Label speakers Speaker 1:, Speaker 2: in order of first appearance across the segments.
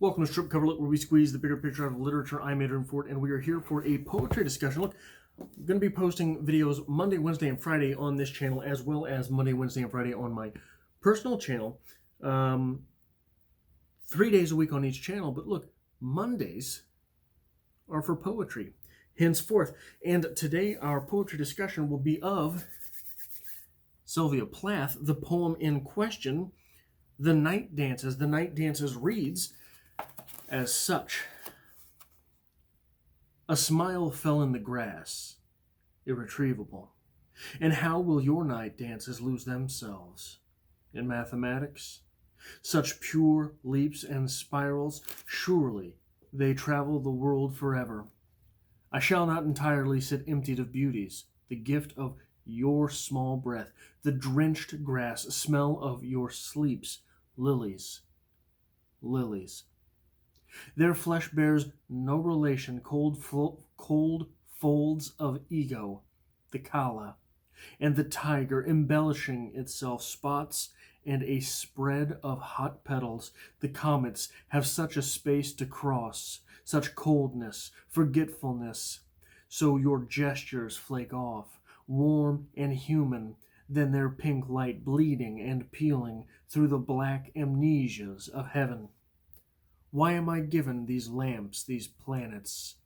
Speaker 1: Welcome to Strip Cover Look, where we squeeze the bigger picture out of literature. I'm Adrian Ford, and we are here for a poetry discussion. Look, I'm going to be posting videos Monday, Wednesday, and Friday on this channel, as well as Monday, Wednesday, and Friday on my personal channel. 3 days a week on each channel, but look, Mondays are for poetry, henceforth. And today our poetry discussion will be of Sylvia Plath, the poem in question, The Night Dances. The Night Dances reads as such: a smile fell in the grass, irretrievable. And how will your night dances lose themselves? In mathematics, such pure leaps and spirals, surely they travel the world forever. I shall not entirely sit emptied of beauties, the gift of your small breath, the drenched grass, smell of your sleeps, lilies, lilies. Their flesh bears no relation, cold folds of ego, the Kala, and the tiger embellishing itself, spots and a spread of hot petals. The comets have such a space to cross, such coldness, forgetfulness. So your gestures flake off, warm and human, then their pink light bleeding and peeling through the black amnesias of heaven. Why am I given these lamps, these planets,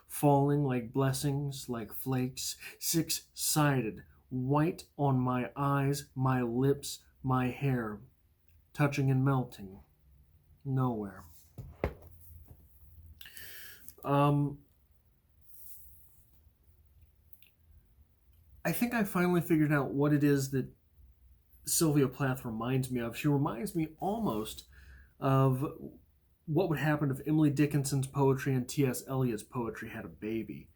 Speaker 1: falling like blessings, like flakes, six-sided, white on my eyes, my lips, my hair, touching and melting, nowhere? I think I finally figured out what it is that Sylvia Plath reminds me of. She reminds me almost of what would happen if Emily Dickinson's poetry and T.S. Eliot's poetry had a baby.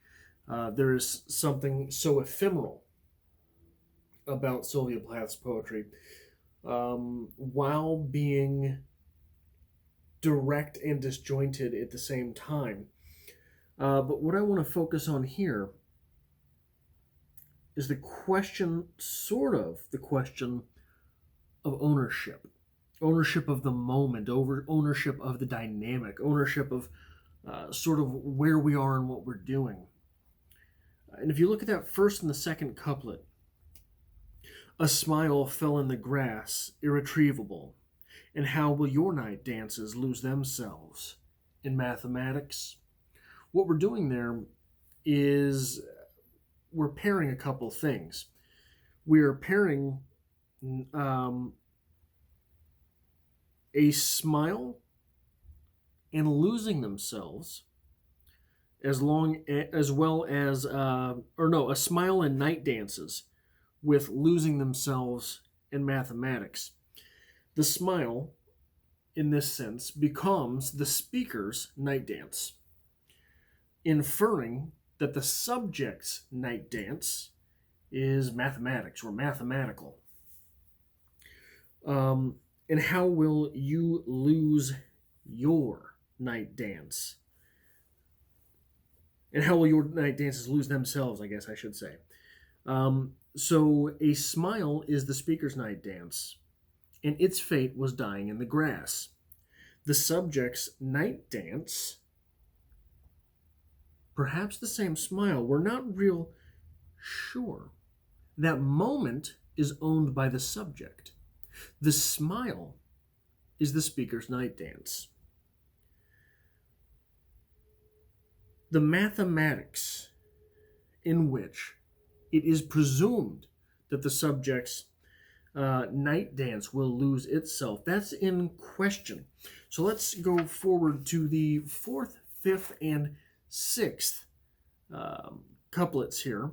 Speaker 1: There is something so ephemeral about Sylvia Plath's poetry, while being direct and disjointed at the same time. But what I want to focus on here is the question of ownership. Ownership of the moment, ownership of the dynamic, ownership of sort of where we are and what we're doing. And if you look at that first and the second couplet, a smile fell in the grass, irretrievable. And how will your night dances lose themselves? In mathematics, what we're doing there is we're pairing a couple things. We're pairing a smile and losing themselves, a smile and night dances with losing themselves in mathematics. The smile, in this sense, becomes the speaker's night dance, inferring that the subject's night dance is mathematics or mathematical. And how will you lose your night dance? And how will your night dances lose themselves, I guess I should say. So a smile is the speaker's night dance, and its fate was dying in the grass. The subject's night dance, perhaps the same smile, we're not real sure. That moment is owned by the subject. The smile is the speaker's night dance. The mathematics in which it is presumed that the subject's night dance will lose itself, that's in question. So let's go forward to the fourth, fifth, and sixth couplets here.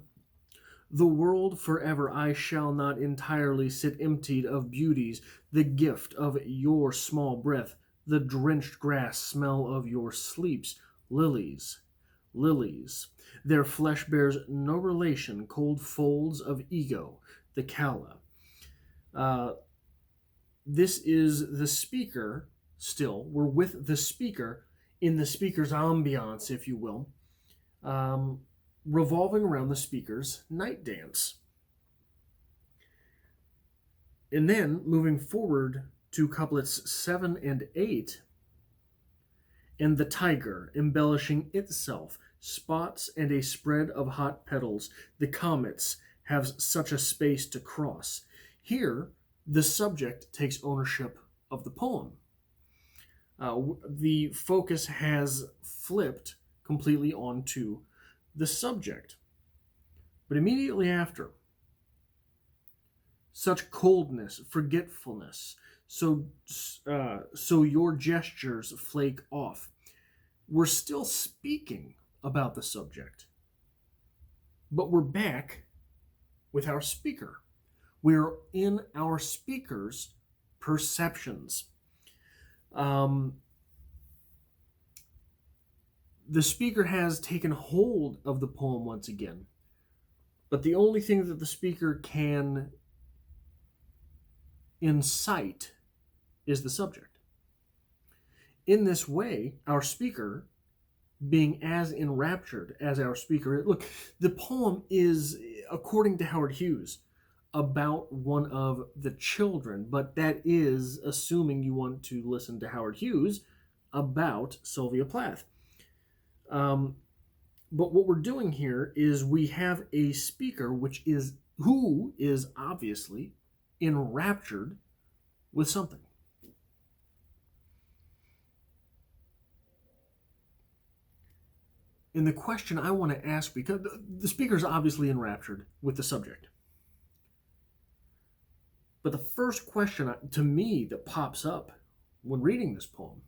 Speaker 1: The world forever I shall not entirely sit emptied of beauties, the gift of your small breath, the drenched grass smell of your sleeps, lilies, lilies. Their flesh bears no relation, cold folds of ego, the Kala. This is the speaker still. We're with the speaker in the speaker's ambiance, if you will. Revolving around the speaker's night dance. And then, moving forward to couplets 7 and 8, and the tiger embellishing itself, spots and a spread of hot petals, the comets have such a space to cross. Here, the subject takes ownership of the poem. The focus has flipped completely onto the subject. But immediately after, such coldness, forgetfulness, so your gestures flake off. We're still speaking about the subject, but we're back with our speaker. We're in our speaker's perceptions. The speaker has taken hold of the poem once again, but the only thing that the speaker can incite is the subject. In this way, our speaker, being as enraptured as our speaker, look, the poem is, according to Howard Hughes, about one of the children, but that is assuming you want to listen to Howard Hughes about Sylvia Plath. But what we're doing here is we have a speaker who is obviously enraptured with something. And the question I want to ask, because the speaker is obviously enraptured with the subject, but the first question to me that pops up when reading this poem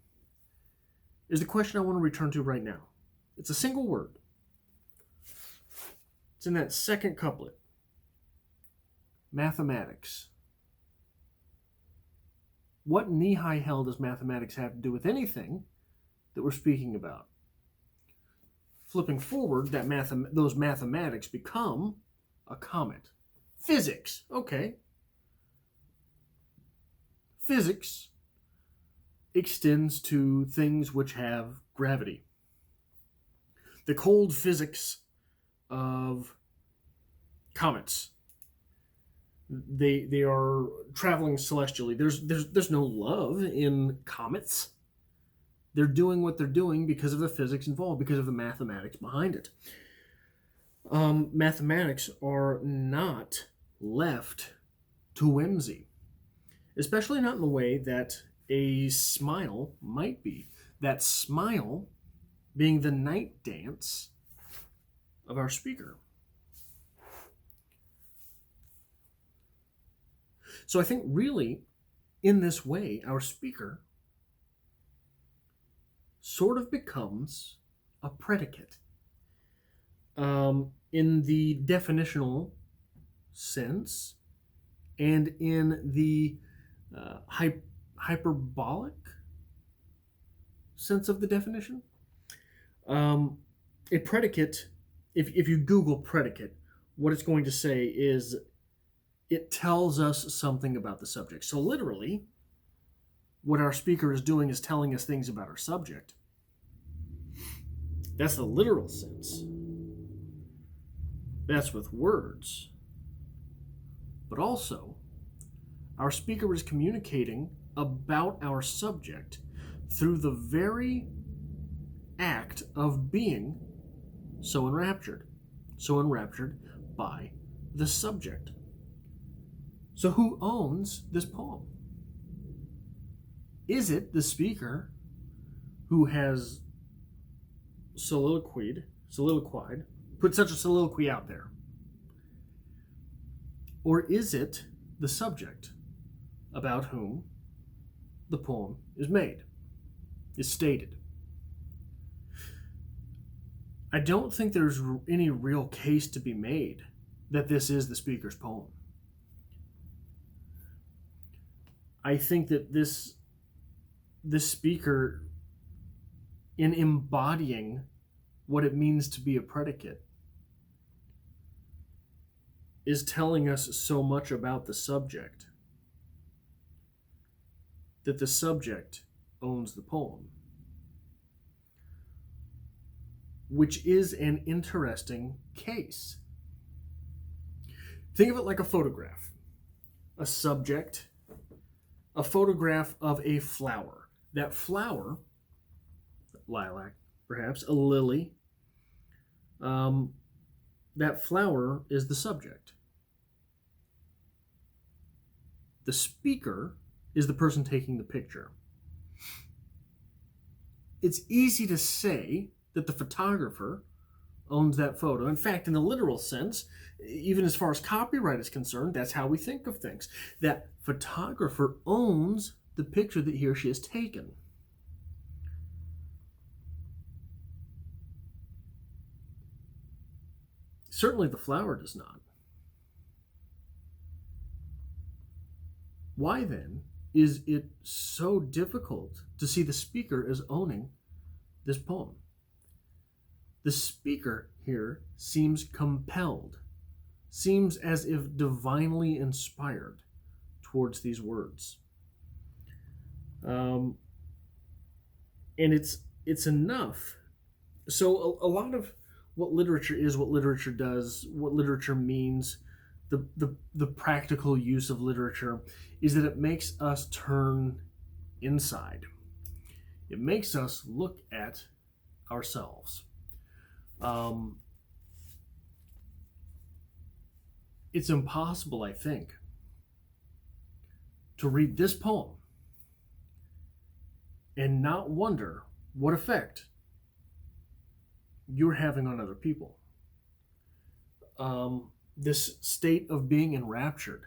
Speaker 1: is the question I want to return to right now. It's a single word. It's in that second couplet. Mathematics. What knee-high hell does mathematics have to do with anything that we're speaking about? Flipping forward, those mathematics become a comment. Physics. Okay. Physics extends to things which have gravity. The cold physics of comets. They are traveling celestially. There's no love in comets. They're doing what they're doing because of the physics involved, because of the mathematics behind it. Mathematics are not left to whimsy, especially not in the way that a smile might be. That smile being the night dance of our speaker. So I think really, in this way, our speaker sort of becomes a predicate. In the definitional sense and in the hyperbolic sense of the definition. A predicate, if you Google predicate, what it's going to say is it tells us something about the subject. So literally, what our speaker is doing is telling us things about our subject. That's the literal sense. That's with words. But also, our speaker is communicating about our subject through the very act of being so enraptured by the subject. So who owns this poem? Is it the speaker who has soliloquied, put such a soliloquy out there? Or is it the subject about whom the poem is made, is stated? I don't think there's any real case to be made that this is the speaker's poem. I think that this speaker, in embodying what it means to be a predicate, is telling us so much about the subject that the subject owns the poem, which is an interesting case. Think of it like a photograph. A subject, a photograph of a flower. That flower lilac, perhaps, a lily. That flower is the subject. The speaker is the person taking the picture. It's easy to say that the photographer owns that photo. In fact, in the literal sense, even as far as copyright is concerned, that's how we think of things. That photographer owns the picture that he or she has taken. Certainly the flower does not. Why then is it so difficult to see the speaker as owning this poem? The speaker here seems compelled, seems as if divinely inspired towards these words. And it's enough. So a lot of what literature is, what literature does, what literature means, the practical use of literature is that it makes us turn inside. It makes us look at ourselves. It's impossible, I think, to read this poem and not wonder what effect you're having on other people. This state of being enraptured.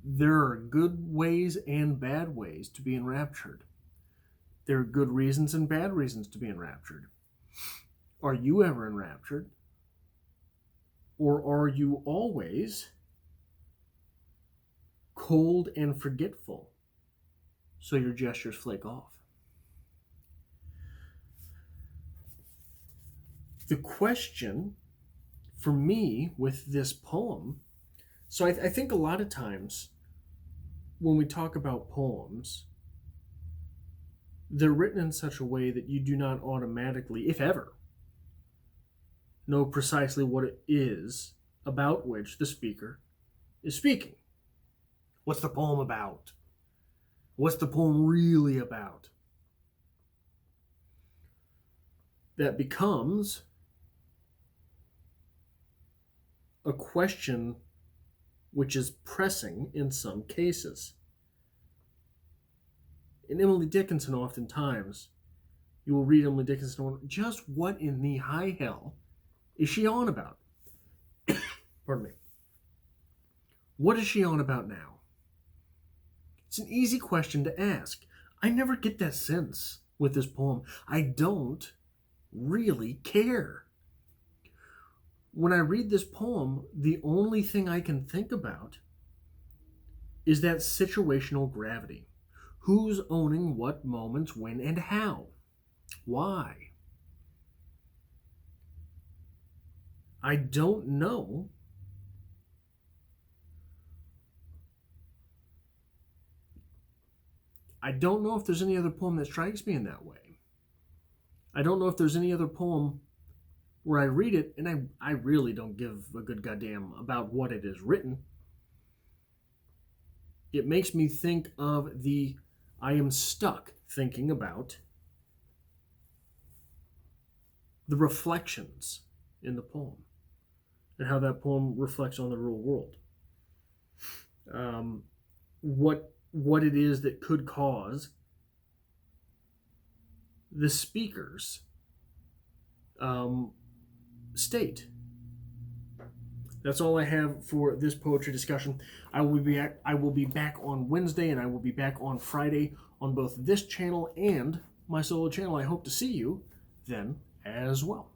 Speaker 1: There are good ways and bad ways to be enraptured. There are good reasons and bad reasons to be enraptured. Are you ever enraptured? Or are you always cold and forgetful, so your gestures flake off? The question for me with this poem, so I think a lot of times when we talk about poems, they're written in such a way that you do not automatically, if ever, know precisely what it is about which the speaker is speaking. What's the poem about? What's the poem really about? That becomes a question which is pressing in some cases. In Emily Dickinson, oftentimes, you will read Emily Dickinson and wonder, just what in the high hell is she on about? Pardon me. What is she on about now? It's an easy question to ask. I never get that sense with this poem. I don't really care. When I read this poem, the only thing I can think about is that situational gravity. Who's owning what moments, when, and how? Why? I don't know. I don't know if there's any other poem that strikes me in that way. I don't know if there's any other poem where I read it and I really don't give a good goddamn about what it is written. It makes me think of I am stuck thinking about the reflections in the poem and how that poem reflects on the real world. What it is that could cause the speaker's state. That's all I have for this poetry discussion. I will be back on Wednesday, and I will be back on Friday on both this channel and my solo channel. I hope to see you then as well.